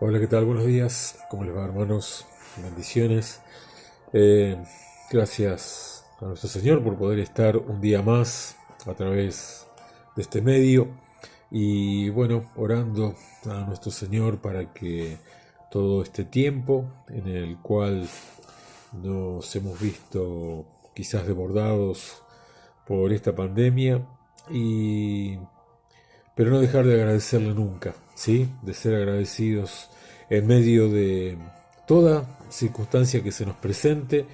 Hola, ¿qué tal? Buenos días. ¿Cómo les va, hermanos? Bendiciones. Eh, Gracias a nuestro Señor por poder estar un día más a través de este medio. Y bueno, orando a nuestro Señor para que todo este tiempo en el cual nos hemos visto quizás desbordados por esta pandemia y pero no dejar de agradecerle nunca, ¿sí? De ser agradecidos en medio de toda circunstancia que se nos presente,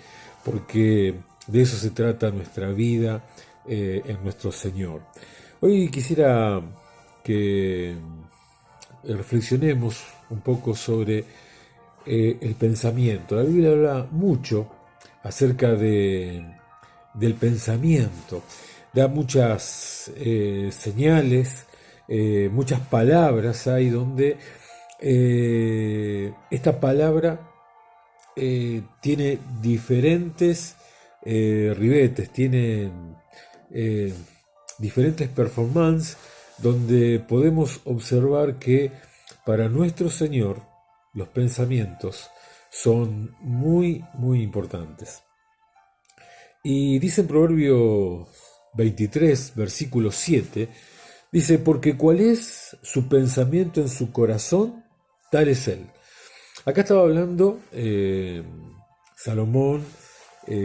porque de eso se trata nuestra vida en nuestro Señor. Hoy quisiera que reflexionemos un poco sobre el pensamiento. La Biblia habla mucho acerca del pensamiento, da muchas señales, muchas palabras hay donde esta palabra tiene diferentes ribetes, tiene eh, diferentes performances donde podemos observar que para nuestro Señor los pensamientos son muy importantes. Y dice en Proverbios 23, versículo 7, dice, porque cuál es su pensamiento en su corazón, tal es él. Acá estaba hablando Salomón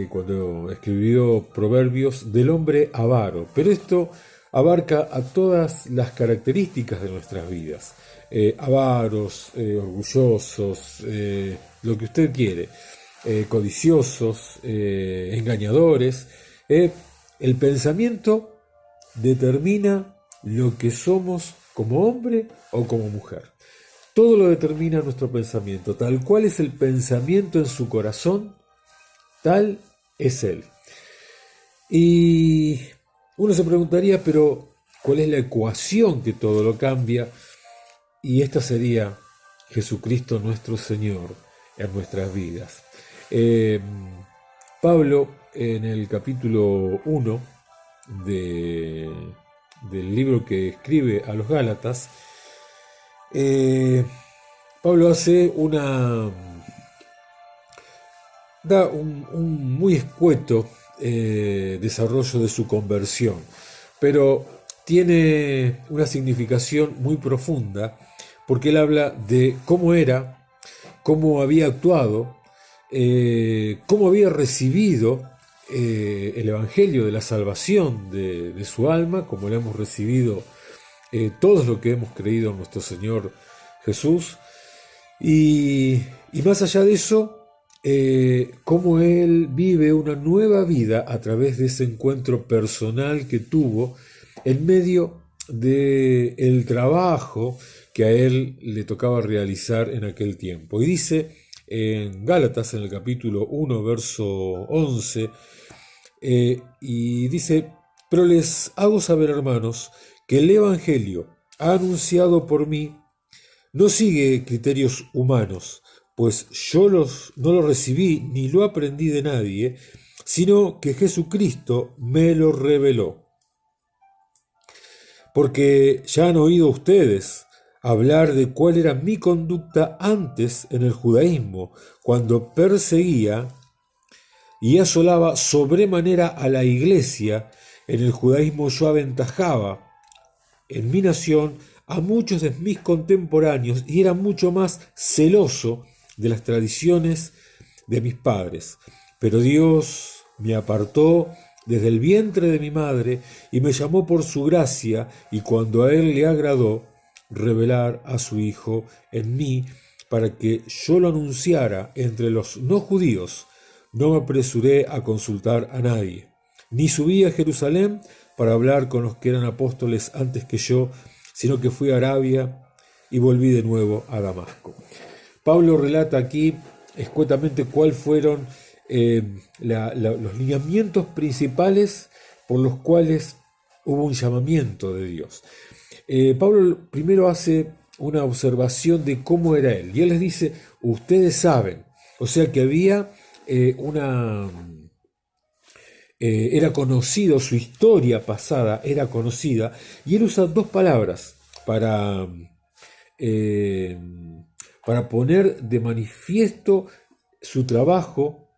cuando escribió Proverbios del hombre avaro, pero esto abarca a todas las características de nuestras vidas, avaros, orgullosos, lo que usted quiere, codiciosos, engañadores. El pensamiento determina lo que somos como hombre o como mujer. Todo lo determina nuestro pensamiento. Tal cual es el pensamiento en su corazón, tal es él. Y uno se preguntaría, pero ¿cuál es la ecuación que todo lo cambia? Y esta sería Jesucristo nuestro Señor en nuestras vidas. Eh, Pablo, en el capítulo 1 de, del libro que escribe a los Gálatas, Pablo hace da un muy escueto desarrollo de su conversión, pero tiene una significación muy profunda porque él habla de cómo era, cómo había actuado, cómo había recibido el Evangelio de la salvación de su alma, como lo hemos recibido todos los que hemos creído en nuestro Señor Jesús. Y más allá de eso, cómo él vive una nueva vida a través de ese encuentro personal que tuvo en medio del trabajo que a él le tocaba realizar en aquel tiempo. Y dice en Gálatas, en el capítulo 1, verso 11, y dice, pero les hago saber, hermanos, que el Evangelio anunciado por mí no sigue criterios humanos, pues no lo recibí ni lo aprendí de nadie, sino que Jesucristo me lo reveló. Porque ya han oído ustedes hablar de cuál era mi conducta antes en el judaísmo, cuando perseguía y asolaba sobremanera a la iglesia. En el judaísmo yo aventajaba en mi nación a muchos de mis contemporáneos y era mucho más celoso de las tradiciones de mis padres. Pero Dios me apartó desde el vientre de mi madre y me llamó por su gracia, y cuando a él le agradó revelar a su Hijo en mí para que yo lo anunciara entre los no judíos, no me apresuré a consultar a nadie, ni subí a Jerusalén para hablar con los que eran apóstoles antes que yo, sino que fui a Arabia y volví de nuevo a Damasco. Pablo relata aquí escuetamente cuáles fueron los lineamientos principales por los cuales hubo un llamamiento de Dios. Pablo primero hace una observación de cómo era él, y él les dice, ustedes saben, o sea que había era conocido, su historia pasada era conocida, y él usa dos palabras para, eh, para poner de manifiesto su trabajo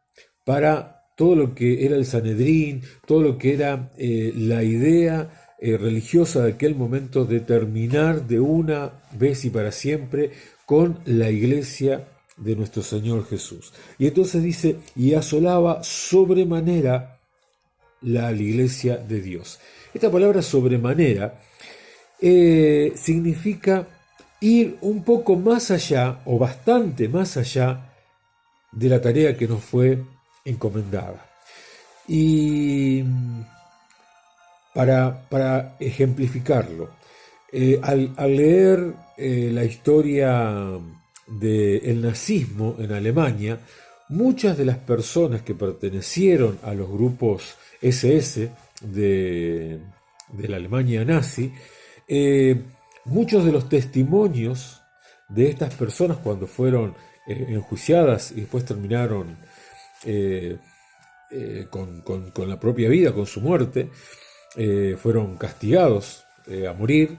para todo lo que era el Sanedrín, todo lo que era la idea religiosa de aquel momento de terminar de una vez y para siempre con la iglesia de nuestro Señor Jesús. Y entonces dice, y asolaba sobremanera la iglesia de Dios. Esta palabra sobremanera significa ir un poco más allá, o bastante más allá, de la tarea que nos fue encomendada. Y para ejemplificarlo, al leer la historia del nazismo en Alemania, muchas de las personas que pertenecieron a los grupos SS de la Alemania nazi, muchos de los testimonios de estas personas cuando fueron enjuiciadas y después terminaron con la propia vida, con su muerte, fueron castigados a morir.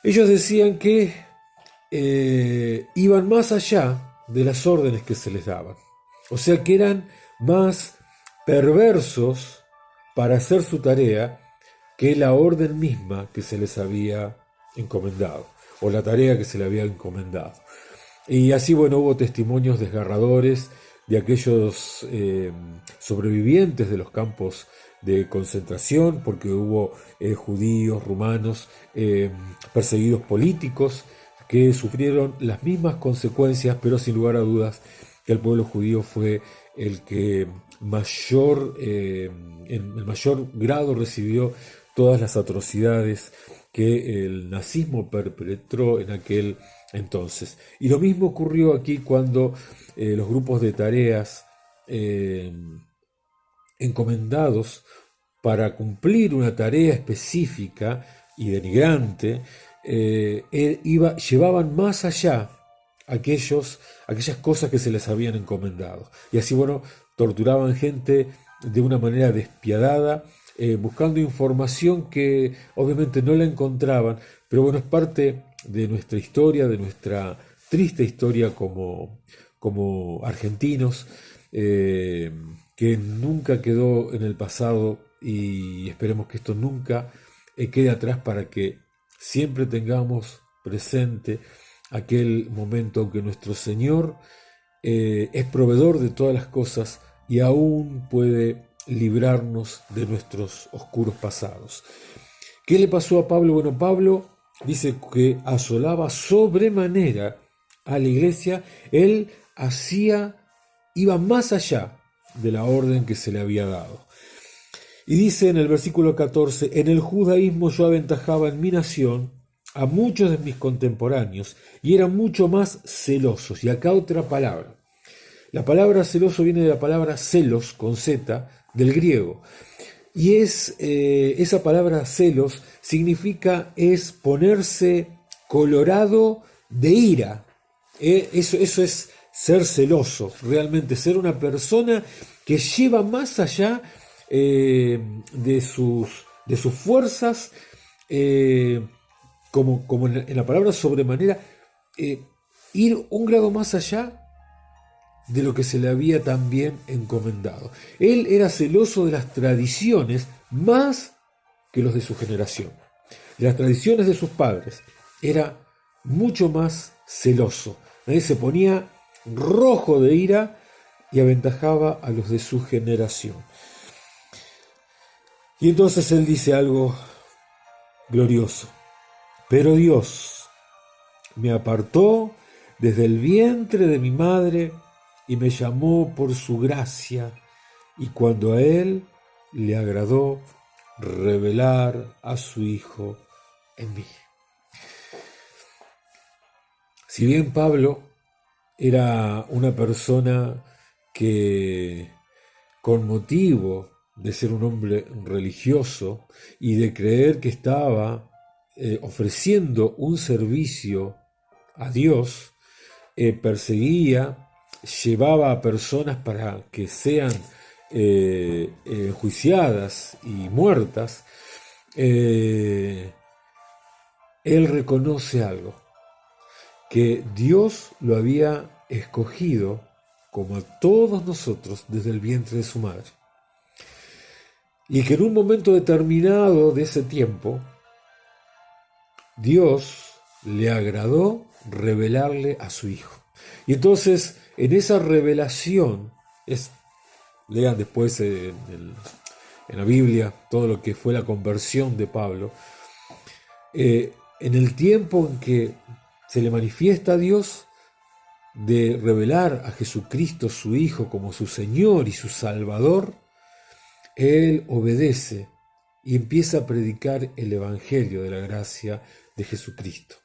Ellos decían que iban más allá de las órdenes que se les daban, o sea que eran más perversos para hacer su tarea que la orden misma que se les había encomendado, o la tarea que se les había encomendado. Y así, bueno, hubo testimonios desgarradores de aquellos sobrevivientes de los campos de concentración, porque hubo judíos, rumanos, perseguidos políticos, que sufrieron las mismas consecuencias, pero sin lugar a dudas que el pueblo judío fue el que en el mayor grado recibió todas las atrocidades que el nazismo perpetró en aquel entonces. Y lo mismo ocurrió aquí cuando los grupos de tareas encomendados para cumplir una tarea específica y denigrante, llevaban más allá aquellas cosas que se les habían encomendado. Y así, bueno, torturaban gente de una manera despiadada, buscando información que obviamente no la encontraban, pero bueno, es parte de nuestra historia, de nuestra triste historia como argentinos, que nunca quedó en el pasado, y esperemos que esto nunca quede atrás, para que siempre tengamos presente aquel momento que nuestro Señor es proveedor de todas las cosas y aún puede librarnos de nuestros oscuros pasados. ¿Qué le pasó a Pablo? Bueno, Pablo dice que asolaba sobremanera a la iglesia. Él iba más allá de la orden que se le había dado. Y dice en el versículo 14, en el judaísmo yo aventajaba en mi nación a muchos de mis contemporáneos y eran mucho más celosos. Y acá otra palabra. La palabra celoso viene de la palabra celos, con Z, del griego. Y esa palabra celos es ponerse colorado de ira. Eso es ser celoso, realmente ser una persona que lleva más allá de sus fuerzas, como en la palabra sobremanera, ir un grado más allá de lo que se le había también encomendado. Él era celoso de las tradiciones más que los de su generación. De las tradiciones de sus padres era mucho más celoso. Él se ponía rojo de ira y aventajaba a los de su generación. Y entonces él dice algo glorioso. Pero Dios me apartó desde el vientre de mi madre y me llamó por su gracia, y cuando a él le agradó revelar a su Hijo en mí. Si bien Pablo era una persona que, con motivo de ser un hombre religioso y de creer que estaba ofreciendo un servicio a Dios, perseguía, llevaba a personas para que sean enjuiciadas y muertas, él reconoce algo, que Dios lo había escogido como a todos nosotros desde el vientre de su madre. Y que en un momento determinado de ese tiempo, Dios le agradó revelarle a su Hijo. Y entonces, en esa revelación, lean después en la Biblia todo lo que fue la conversión de Pablo, en el tiempo en que se le manifiesta a Dios de revelar a Jesucristo su Hijo como su Señor y su Salvador, él obedece y empieza a predicar el Evangelio de la gracia de Jesucristo.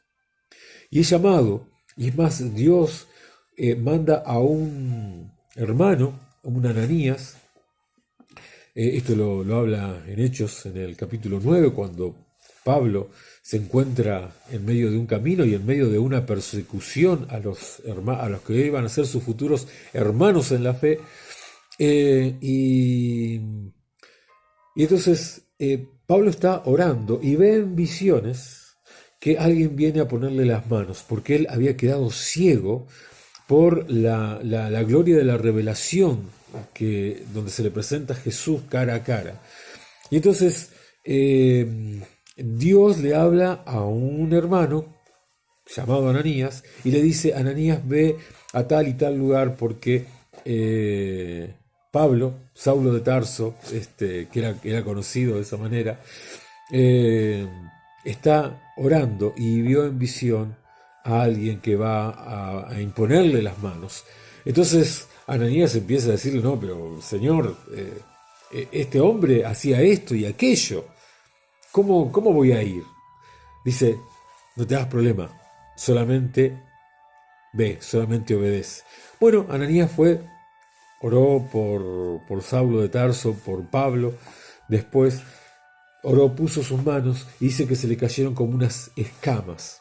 Y es llamado, y es más, Dios manda a un hermano, a un Ananías, esto lo habla en Hechos, en el capítulo 9, cuando Pablo se encuentra en medio de un camino y en medio de una persecución a los que iban a ser sus futuros hermanos en la fe. Y entonces Pablo está orando y ve en visiones que alguien viene a ponerle las manos, porque él había quedado ciego por la gloria de la revelación donde se le presenta a Jesús cara a cara. Y entonces Dios le habla a un hermano llamado Ananías y le dice: Ananías, ve a tal y tal lugar porque Pablo, Saulo de Tarso, que era conocido de esa manera, está orando y vio en visión a alguien que va a imponerle las manos. Entonces Ananías empieza a decirle: no, pero Señor, este hombre hacía esto y aquello, ¿cómo voy a ir? Dice: no te hagas problema, solamente ve, solamente obedece. Bueno, Ananías fue, oró por Saulo de Tarso, por Pablo, después oró, puso sus manos y dice que se le cayeron como unas escamas.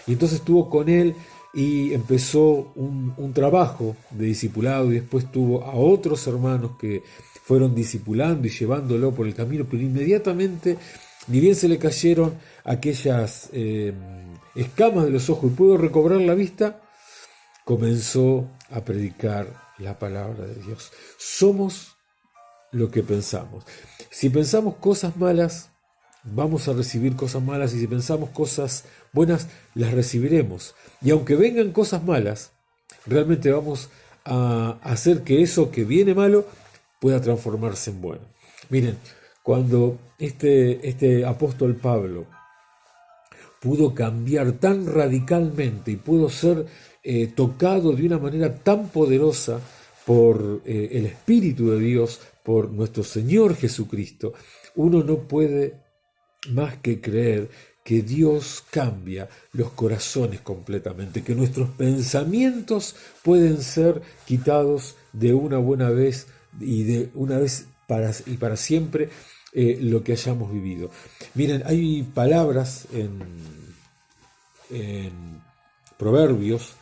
Y entonces estuvo con él y empezó un trabajo de discipulado, y después tuvo a otros hermanos que fueron discipulando y llevándolo por el camino, pero inmediatamente, ni bien se le cayeron aquellas escamas de los ojos y pudo recobrar la vista, comenzó a predicar la palabra de Dios. Somos lo que pensamos. Si pensamos cosas malas, vamos a recibir cosas malas, y si pensamos cosas buenas, las recibiremos. Y aunque vengan cosas malas, realmente vamos a hacer que eso que viene malo pueda transformarse en bueno. Miren, cuando este apóstol Pablo pudo cambiar tan radicalmente y pudo ser tocado de una manera tan poderosa por el Espíritu de Dios, por nuestro Señor Jesucristo, uno no puede más que creer que Dios cambia los corazones completamente, que nuestros pensamientos pueden ser quitados de una buena vez y de una vez para siempre lo que hayamos vivido. Miren, hay palabras en Proverbios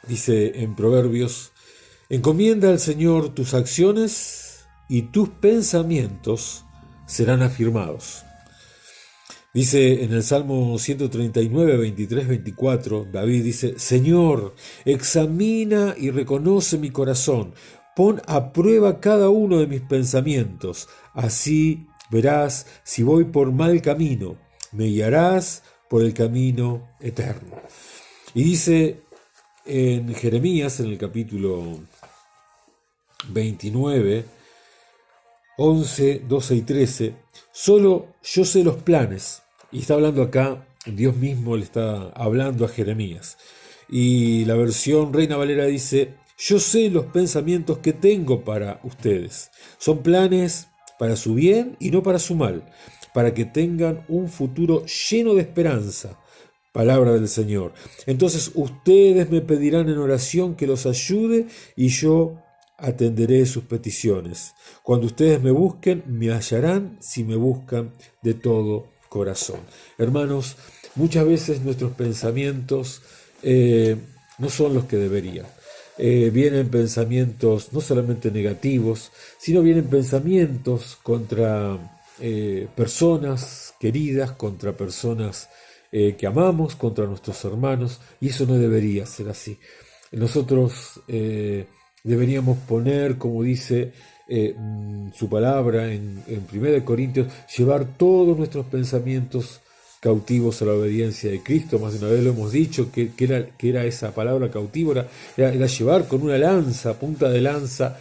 dice en Proverbios: encomienda al Señor tus acciones y tus pensamientos serán afirmados. Dice en el Salmo 139, 23, 24, David dice: Señor, examina y reconoce mi corazón, pon a prueba cada uno de mis pensamientos, así verás si voy por mal camino, me guiarás por el camino eterno. Y dice en Jeremías, en el capítulo 29, 11, 12 y 13, solo yo sé los planes. Y está hablando acá, Dios mismo le está hablando a Jeremías. Y la versión Reina Valera dice: yo sé los pensamientos que tengo para ustedes. Son planes para su bien y no para su mal, para que tengan un futuro lleno de esperanza. Palabra del Señor. Entonces ustedes me pedirán en oración que los ayude y yo atenderé sus peticiones. Cuando ustedes me busquen, me hallarán si me buscan de todo corazón. Hermanos, muchas veces nuestros pensamientos no son los que deberían. Vienen pensamientos no solamente negativos, sino vienen pensamientos contra personas queridas, contra personas que amamos, contra nuestros hermanos, y eso no debería ser así. Nosotros deberíamos poner, como dice su palabra en 1 Corintios, llevar todos nuestros pensamientos cautivos a la obediencia de Cristo. Más de una vez lo hemos dicho, que era esa palabra cautivo, era llevar con una lanza, punta de lanza,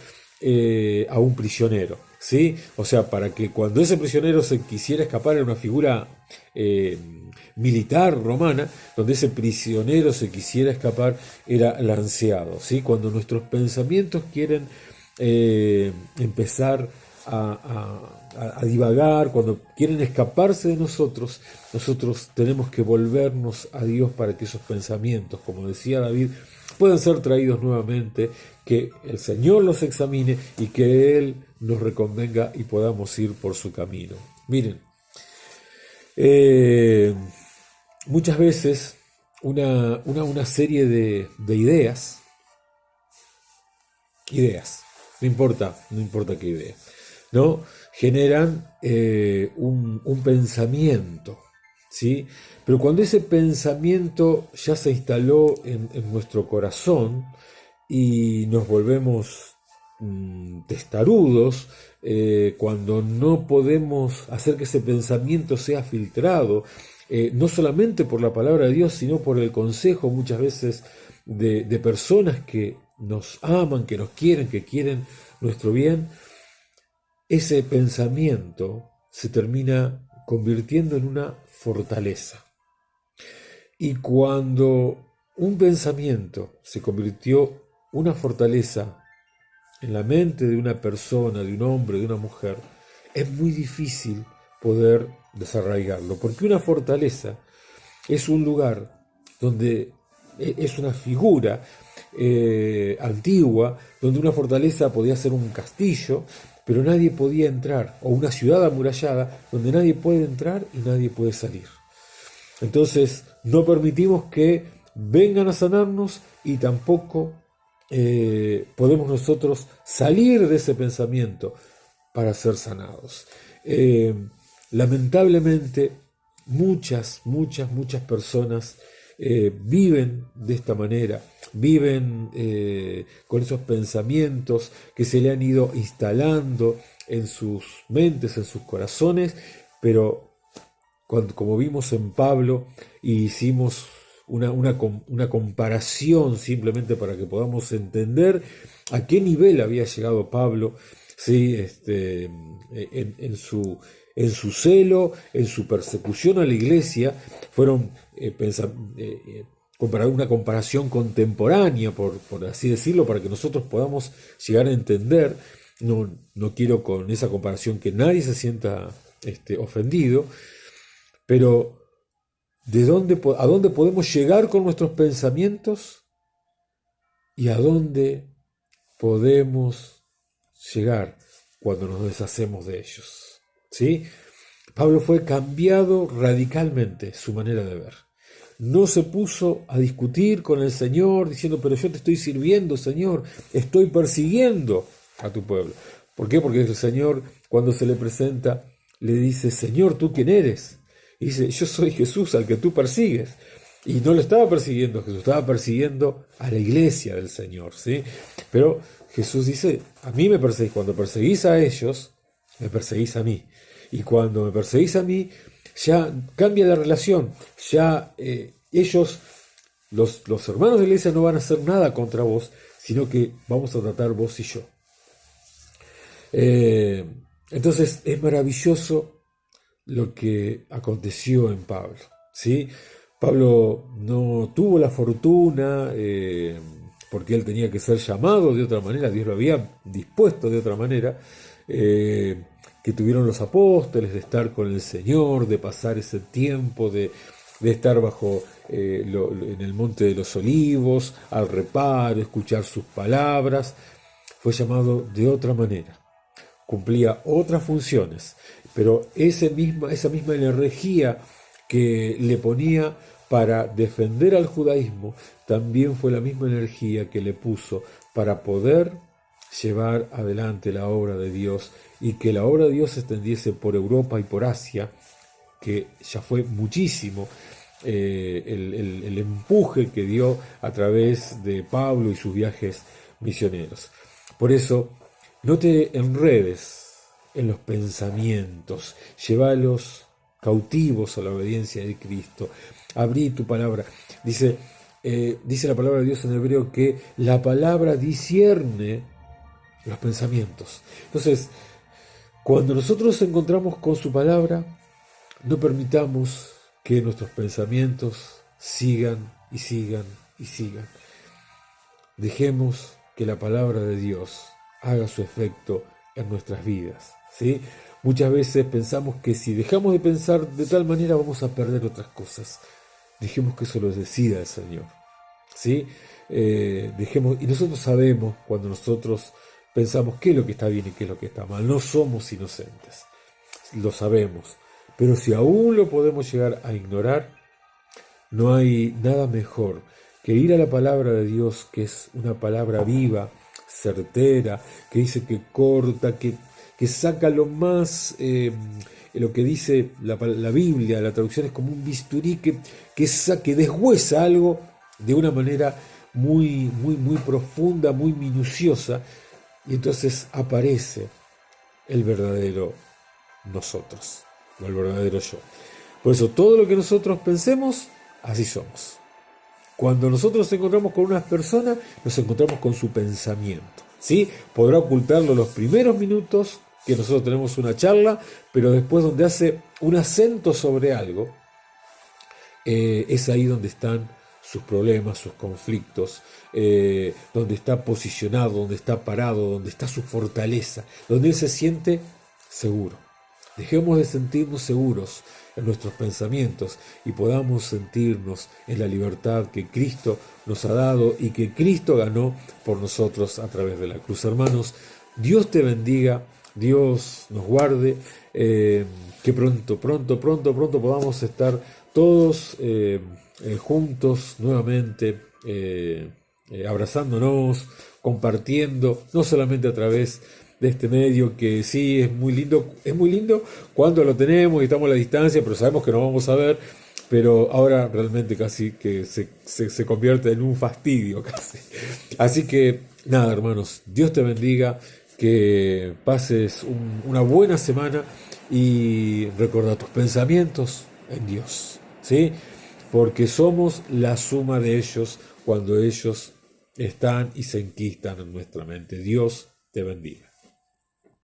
a un prisionero, ¿sí? O sea, para que cuando ese prisionero se quisiera escapar, era una figura militar romana, donde ese prisionero se quisiera escapar, era lanceado, ¿sí? Cuando nuestros pensamientos quieren empezar a divagar, cuando quieren escaparse de nosotros, nosotros tenemos que volvernos a Dios para que esos pensamientos, como decía David, puedan ser traídos nuevamente, que el Señor los examine y que Él nos reconvenga y podamos ir por su camino. Miren, muchas veces una serie de ideas, no importa qué idea, ¿no? Generan un pensamiento, ¿sí? Pero cuando ese pensamiento ya se instaló en nuestro corazón y nos volvemos testarudos, cuando no podemos hacer que ese pensamiento sea filtrado, no solamente por la palabra de Dios, sino por el consejo muchas veces de personas que nos aman, que nos quieren, que quieren nuestro bien, ese pensamiento se termina convirtiendo en una fortaleza. Y cuando un pensamiento se convirtió una fortaleza en la mente de una persona, de un hombre, de una mujer, es muy difícil poder desarraigarlo, porque una fortaleza es un lugar donde es una figura antigua, donde una fortaleza podía ser un castillo, pero nadie podía entrar, o una ciudad amurallada, donde nadie puede entrar y nadie puede salir. Entonces, no permitimos que vengan a sanarnos y tampoco podemos nosotros salir de ese pensamiento para ser sanados. Lamentablemente, muchas personas viven de esta manera, viven con esos pensamientos que se le han ido instalando en sus mentes, en sus corazones, pero como vimos en Pablo, y hicimos una comparación simplemente para que podamos entender a qué nivel había llegado Pablo, ¿sí? En su celo, en su persecución a la iglesia, fueron una comparación contemporánea, por así decirlo, para que nosotros podamos llegar a entender. No quiero con esa comparación que nadie se sienta ofendido, pero ¿a dónde podemos llegar con nuestros pensamientos? ¿Y a dónde podemos llegar cuando nos deshacemos de ellos? ¿Sí? Pablo fue cambiado radicalmente su manera de ver. No se puso a discutir con el Señor diciendo, pero yo te estoy sirviendo, Señor, estoy persiguiendo a tu pueblo. ¿Por qué? Porque el Señor, cuando se le presenta, le dice, Señor, ¿tú quién eres? Y dice, yo soy Jesús al que tú persigues. Y no lo estaba persiguiendo Jesús, estaba persiguiendo a la iglesia del Señor, ¿sí? Pero Jesús dice, a mí me perseguís, cuando perseguís a ellos, me perseguís a mí. Y cuando me perseguís a mí, ya cambia la relación, ya ellos, los hermanos de la iglesia no van a hacer nada contra vos, sino que vamos a tratar vos y yo. Entonces es maravilloso lo que aconteció en Pablo, ¿sí? Pablo no tuvo la fortuna, porque él tenía que ser llamado de otra manera, Dios lo había dispuesto de otra manera, que tuvieron los apóstoles, de estar con el Señor, de pasar ese tiempo, de estar bajo en el monte de los olivos, al reparo, escuchar sus palabras. Fue llamado de otra manera, cumplía otras funciones, pero esa misma energía que le ponía para defender al judaísmo, también fue la misma energía que le puso para poder llevar adelante la obra de Dios y que la obra de Dios se extendiese por Europa y por Asia, que ya fue muchísimo el empuje que dio a través de Pablo y sus viajes misioneros. Por eso, no te enredes en los pensamientos, llévalos cautivos a la obediencia de Cristo. Abrí tu palabra. Dice la palabra de Dios en hebreo que la palabra discierne los pensamientos. Entonces, cuando nosotros nos encontramos con su palabra, no permitamos que nuestros pensamientos sigan y sigan y sigan. Dejemos que la palabra de Dios haga su efecto en nuestras vidas, ¿sí? Muchas veces pensamos que si dejamos de pensar de tal manera vamos a perder otras cosas. Dejemos que eso lo decida el Señor, ¿sí? Y nosotros sabemos cuando nosotros pensamos qué es lo que está bien y qué es lo que está mal. No somos inocentes, lo sabemos. Pero si aún lo podemos llegar a ignorar, no hay nada mejor que ir a la palabra de Dios, que es una palabra viva, certera, que dice que corta, que saca lo más, lo que dice la Biblia, la traducción es como un bisturí que deshuesa algo de una manera muy, muy, muy profunda, muy minuciosa, y entonces aparece el verdadero nosotros, o el verdadero yo. Por eso todo lo que nosotros pensemos, así somos. Cuando nosotros nos encontramos con una persona, nos encontramos con su pensamiento, ¿sí? Podrá ocultarlo los primeros minutos que nosotros tenemos una charla, pero después donde hace un acento sobre algo, es ahí donde están sus problemas, sus conflictos, donde está posicionado, donde está parado, donde está su fortaleza, donde él se siente seguro. Dejemos de sentirnos seguros en nuestros pensamientos y podamos sentirnos en la libertad que Cristo nos ha dado y que Cristo ganó por nosotros a través de la cruz. Hermanos, Dios te bendiga, Dios nos guarde, que pronto podamos estar todos juntos nuevamente, abrazándonos, compartiendo, no solamente a través de este medio que sí es muy lindo cuando lo tenemos y estamos a la distancia, pero sabemos que nos vamos a ver, pero ahora realmente casi que se convierte en un fastidio casi. Así que nada, hermanos, Dios te bendiga, que pases una buena semana y recuerda tus pensamientos en Dios, ¿sí? Porque somos la suma de ellos cuando ellos están y se enquistan en nuestra mente. Dios te bendiga.